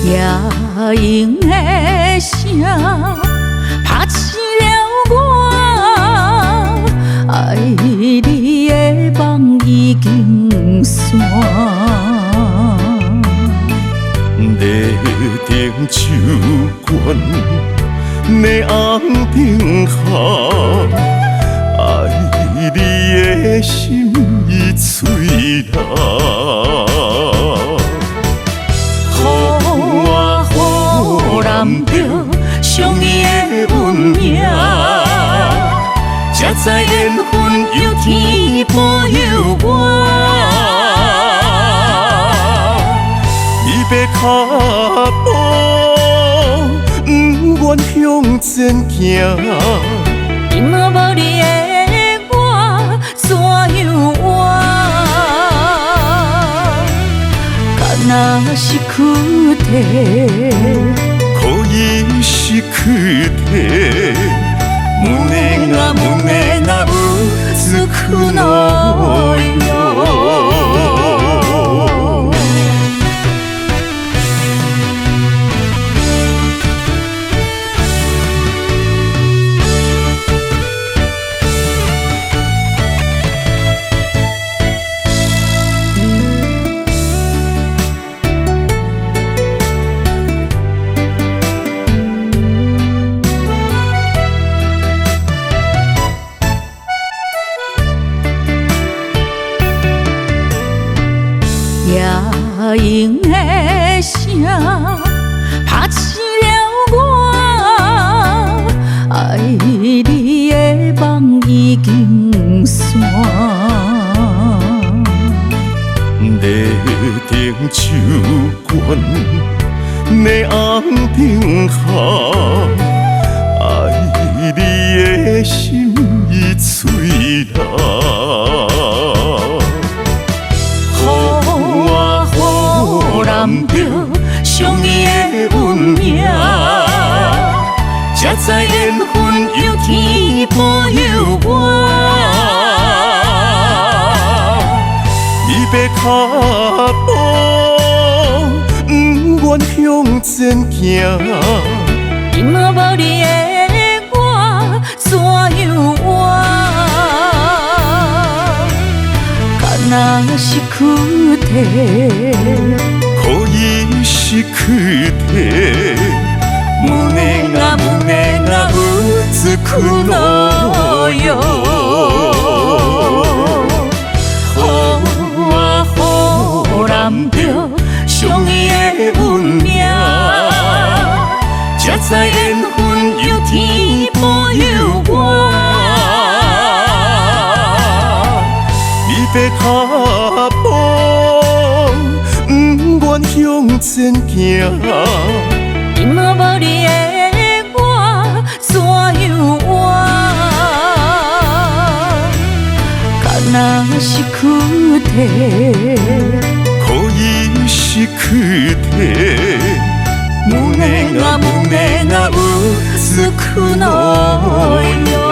夜莺的声拍醒了我，爱你的梦已经散。犁顶手管，犁红顶下，爱你的心已碎啦。予我予难着相依的运命，才知缘分有天保佑我。你要脚步，不愿向前行。今仔无你的我，怎样活？敢若失去体，可以失去体。胸啊胸啊，有自苦恼哟。夜莺的声拍醒了我，爱你的梦已经散。犁顶手管，犁红顶下，爱你的心已碎啦。予难着相依的运命，才知缘分有天保佑我。你要脚步，不愿向前行。今仔无你的我，怎样活？敢若失去体，可以失去体。胸啊胸啊，有自苦恼哟。予难着相依的运命，才知缘分有天保佑我。你要脚步，不愿向前行。今仔无你的我，怎样活？敢若失去体，可以失去体。胸啊胸啊，有自苦恼哟。